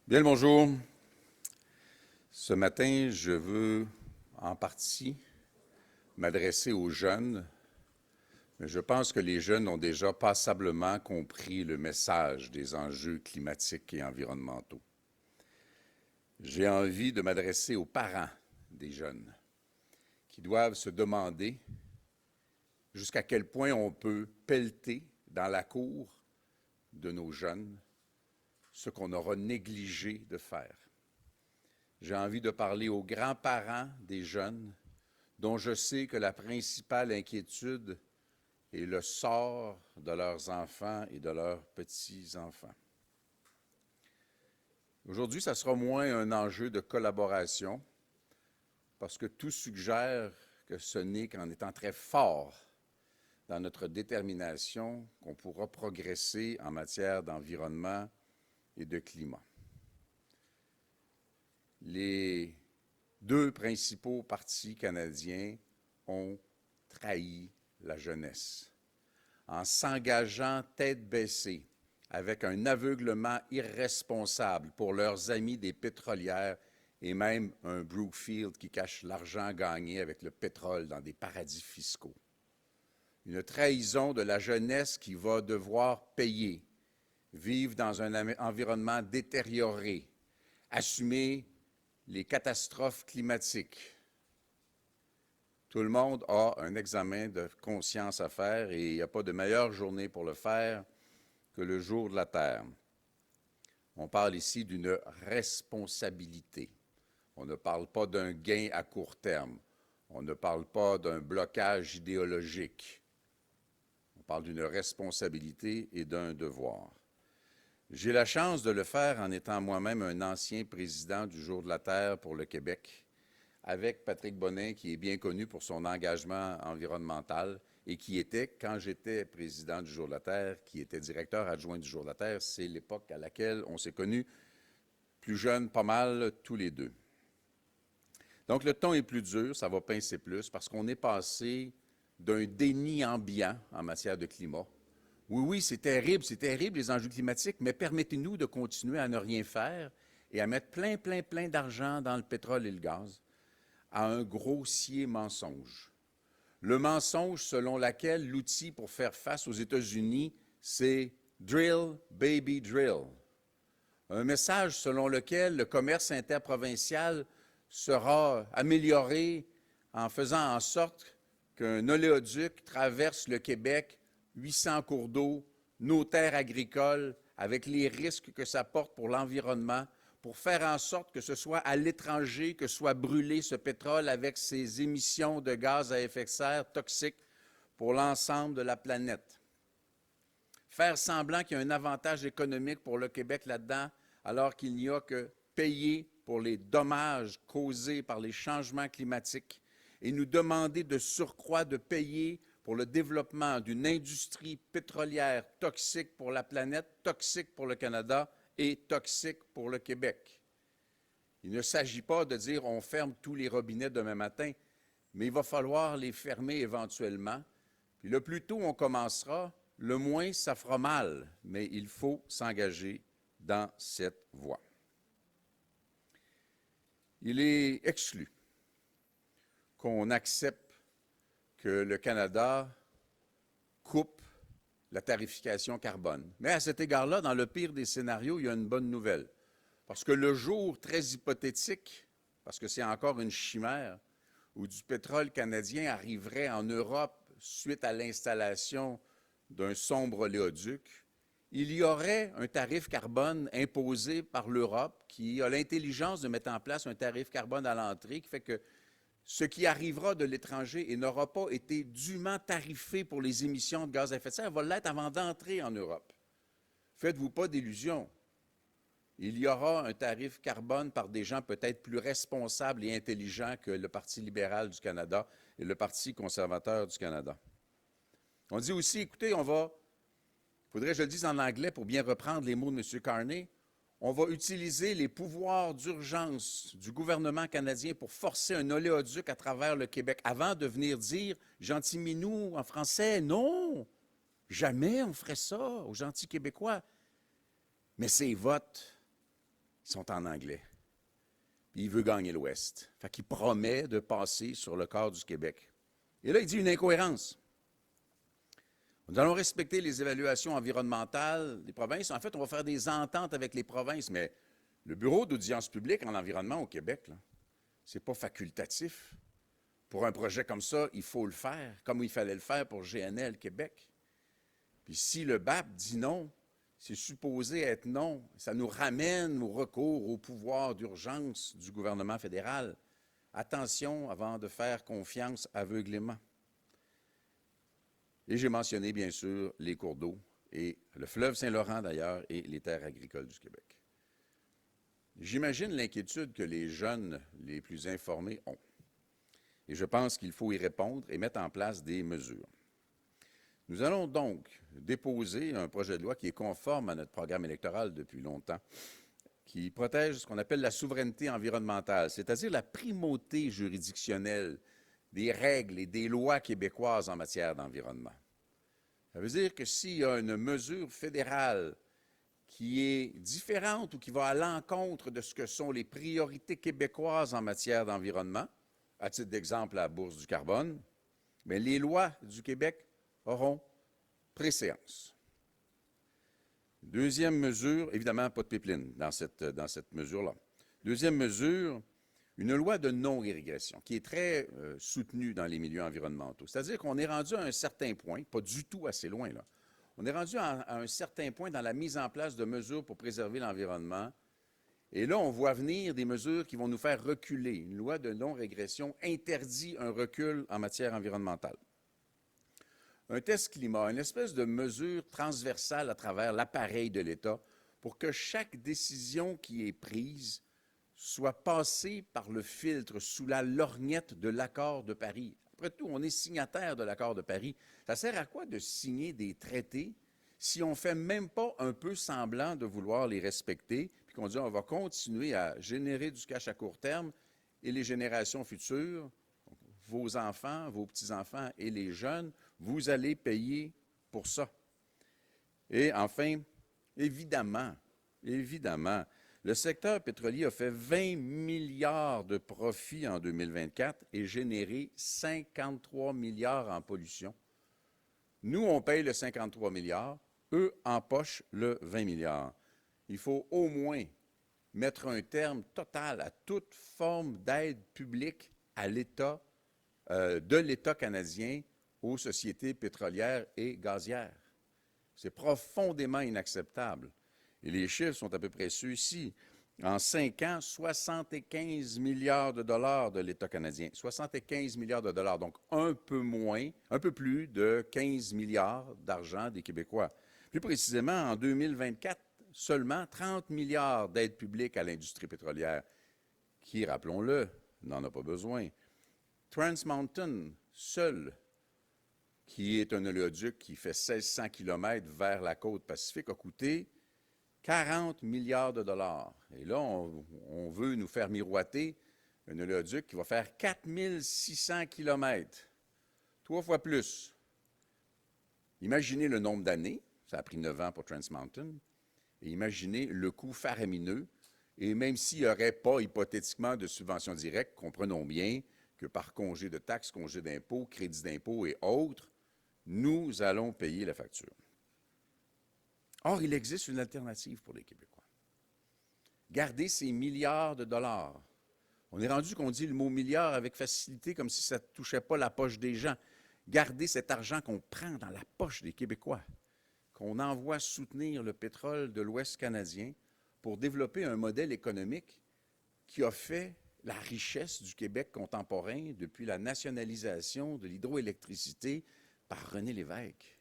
Bien le bonjour. Ce matin, je veux en partie m'adresser aux jeunes, mais je pense que les jeunes ont déjà passablement compris le message des enjeux climatiques et environnementaux. J'ai envie de m'adresser aux parents des jeunes qui doivent se demander jusqu'à quel point on peut pelleter dans la cour de nos jeunes ce qu'on aura négligé de faire. J'ai envie de parler aux grands-parents des jeunes dont je sais que la principale inquiétude est le sort de leurs enfants et de leurs petits-enfants. Aujourd'hui, ça sera moins un enjeu de collaboration parce que tout suggère que ce n'est qu'en étant très fort dans notre détermination qu'on pourra progresser en matière d'environnement et de climat. Les deux principaux partis canadiens ont trahi la jeunesse en s'engageant tête baissée avec un aveuglement irresponsable pour leurs amis des pétrolières et même un Brookfield qui cache l'argent gagné avec le pétrole dans des paradis fiscaux. Une trahison de la jeunesse qui va devoir payer, vivre dans un environnement détérioré, assumer les catastrophes climatiques. Tout le monde a un examen de conscience à faire et il n'y a pas de meilleure journée pour le faire que le jour de la Terre. On parle ici d'une responsabilité. On ne parle pas d'un gain à court terme. On ne parle pas d'un blocage idéologique. On parle d'une responsabilité et d'un devoir. J'ai la chance de le faire en étant moi-même un ancien président du Jour de la Terre pour le Québec, avec Patrick Bonin, qui est bien connu pour son engagement environnemental et qui était, quand j'étais président du Jour de la Terre, qui était directeur adjoint du Jour de la Terre. C'est l'époque à laquelle on s'est connus, plus jeunes, pas mal, tous les deux. Donc, le ton est plus dur, ça va pincer plus, parce qu'on est passé d'un déni ambiant en matière de climat. Oui, c'est terrible, les enjeux climatiques, mais permettez-nous de continuer à ne rien faire et à mettre plein d'argent dans le pétrole et le gaz, à un grossier mensonge. Le mensonge selon lequel l'outil pour faire face aux États-Unis, c'est « drill, baby, drill ». Un message selon lequel le commerce interprovincial sera amélioré en faisant en sorte qu'un oléoduc traverse le Québec, 800 cours d'eau, nos terres agricoles, avec les risques que ça porte pour l'environnement, pour faire en sorte que ce soit à l'étranger que soit brûlé ce pétrole avec ses émissions de gaz à effet de serre toxiques pour l'ensemble de la planète. Faire semblant qu'il y a un avantage économique pour le Québec là-dedans, alors qu'il n'y a que payer pour les dommages causés par les changements climatiques et nous demander de surcroît de payer pour le développement d'une industrie pétrolière toxique pour la planète, toxique pour le Canada et toxique pour le Québec. Il ne s'agit pas de dire on ferme tous les robinets demain matin, mais il va falloir les fermer éventuellement. Puis le plus tôt on commencera, le moins ça fera mal, mais il faut s'engager dans cette voie. Il est exclu qu'on accepte que le Canada coupe la tarification carbone. Mais à cet égard-là, dans le pire des scénarios, il y a une bonne nouvelle. Parce que le jour très hypothétique, parce que c'est encore une chimère, où du pétrole canadien arriverait en Europe suite à l'installation d'un sombre oléoduc, il y aurait un tarif carbone imposé par l'Europe qui a l'intelligence de mettre en place un tarif carbone à l'entrée qui fait que ce qui arrivera de l'étranger et n'aura pas été dûment tarifé pour les émissions de gaz à effet de serre va l'être avant d'entrer en Europe. Faites-vous pas d'illusions. Il y aura un tarif carbone par des gens peut-être plus responsables et intelligents que le Parti libéral du Canada et le Parti conservateur du Canada. On dit aussi, écoutez, faudrait que je le dise en anglais pour bien reprendre les mots de M. Carney, on va utiliser les pouvoirs d'urgence du gouvernement canadien pour forcer un oléoduc à travers le Québec avant de venir dire « gentiminou » en français. Non, jamais on ferait ça aux gentils Québécois. Mais c'est votre ils sont en anglais. Puis il veut gagner l'Ouest. Fait qu'il promet de passer sur le corps du Québec. Et là, il dit une incohérence. Nous allons respecter les évaluations environnementales des provinces. En fait, on va faire des ententes avec les provinces, mais le bureau d'audience publique en environnement au Québec, ce n'est pas facultatif. Pour un projet comme ça, il faut le faire, comme il fallait le faire pour GNL Québec. Puis si le BAP dit non, c'est supposé être non. Ça nous ramène au recours au pouvoir d'urgence du gouvernement fédéral. Attention avant de faire confiance aveuglément. Et j'ai mentionné, bien sûr, les cours d'eau et le fleuve Saint-Laurent, d'ailleurs, et les terres agricoles du Québec. J'imagine l'inquiétude que les jeunes les plus informés ont. Et je pense qu'il faut y répondre et mettre en place des mesures. Nous allons donc déposer un projet de loi qui est conforme à notre programme électoral depuis longtemps, qui protège ce qu'on appelle la souveraineté environnementale, c'est-à-dire la primauté juridictionnelle des règles et des lois québécoises en matière d'environnement. Ça veut dire que s'il y a une mesure fédérale qui est différente ou qui va à l'encontre de ce que sont les priorités québécoises en matière d'environnement, à titre d'exemple la Bourse du carbone, bien, les lois du Québec auront préséance. Deuxième mesure, évidemment, pas de pipeline dans cette mesure-là. Deuxième mesure, une loi de non-irrigation qui est très soutenue dans les milieux environnementaux. C'est-à-dire qu'on est rendu à un certain point, pas du tout assez loin, là. On est rendu à un certain point dans la mise en place de mesures pour préserver l'environnement. Et là, on voit venir des mesures qui vont nous faire reculer. Une loi de non-régression interdit un recul en matière environnementale. Un test climat, une espèce de mesure transversale à travers l'appareil de l'État pour que chaque décision qui est prise soit passée par le filtre sous la lorgnette de l'accord de Paris. Après tout, on est signataire de l'accord de Paris. Ça sert à quoi de signer des traités si on ne fait même pas un peu semblant de vouloir les respecter, puis qu'on dit on va continuer à générer du cash à court terme et les générations futures, vos enfants, vos petits-enfants et les jeunes, vous allez payer pour ça. Et enfin, évidemment, le secteur pétrolier a fait 20 milliards de profits en 2024 et généré 53 milliards en pollution. Nous, on paye le 53 milliards, eux empochent le 20 milliards. Il faut au moins mettre un terme total à toute forme d'aide publique à l'État, de l'État canadien aux sociétés pétrolières et gazières. C'est profondément inacceptable. Et les chiffres sont à peu près ceux-ci. En 5 ans, 75 milliards de dollars de l'État canadien. 75 milliards de dollars, donc un peu plus de 15 milliards d'argent des Québécois. Plus précisément, en 2024, seulement 30 milliards d'aides publiques à l'industrie pétrolière, qui, rappelons-le, n'en a pas besoin. Trans Mountain, seul, qui est un oléoduc qui fait 1600 km vers la côte pacifique, a coûté 40 milliards de dollars. Et là, on veut nous faire miroiter un oléoduc qui va faire 4600 km, 3 fois plus. Imaginez le nombre d'années, ça a pris 9 ans pour Trans Mountain, et imaginez le coût faramineux, et même s'il n'y aurait pas hypothétiquement de subventions directes, comprenons bien que par congé de taxes, congé d'impôts, crédits d'impôts et autres, nous allons payer la facture. Or, il existe une alternative pour les Québécois. Garder ces milliards de dollars. On est rendu qu'on dit le mot milliard avec facilité, comme si ça ne touchait pas la poche des gens. Garder cet argent qu'on prend dans la poche des Québécois, qu'on envoie soutenir le pétrole de l'Ouest canadien pour développer un modèle économique qui a fait la richesse du Québec contemporain depuis la nationalisation de l'hydroélectricité par René Lévesque.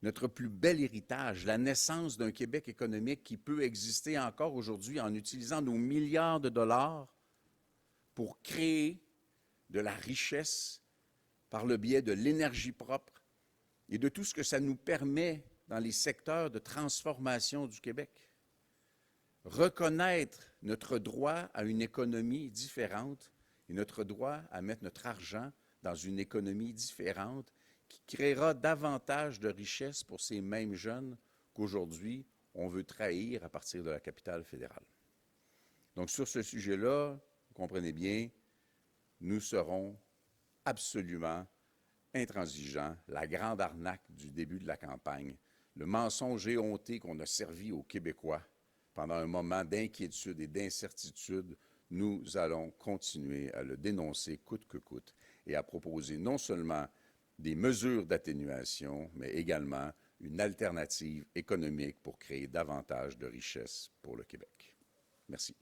Notre plus bel héritage, la naissance d'un Québec économique qui peut exister encore aujourd'hui en utilisant nos milliards de dollars pour créer de la richesse par le biais de l'énergie propre et de tout ce que ça nous permet dans les secteurs de transformation du Québec. Reconnaître notre droit à une économie différente et notre droit à mettre notre argent dans une économie différente qui créera davantage de richesses pour ces mêmes jeunes qu'aujourd'hui, on veut trahir à partir de la capitale fédérale. Donc, sur ce sujet-là, vous comprenez bien, nous serons absolument intransigeants. La grande arnaque du début de la campagne, le mensonge éhonté qu'on a servi aux Québécois pendant un moment d'inquiétude et d'incertitude, nous allons continuer à le dénoncer coûte que coûte et à proposer non seulement des mesures d'atténuation, mais également une alternative économique pour créer davantage de richesses pour le Québec. Merci.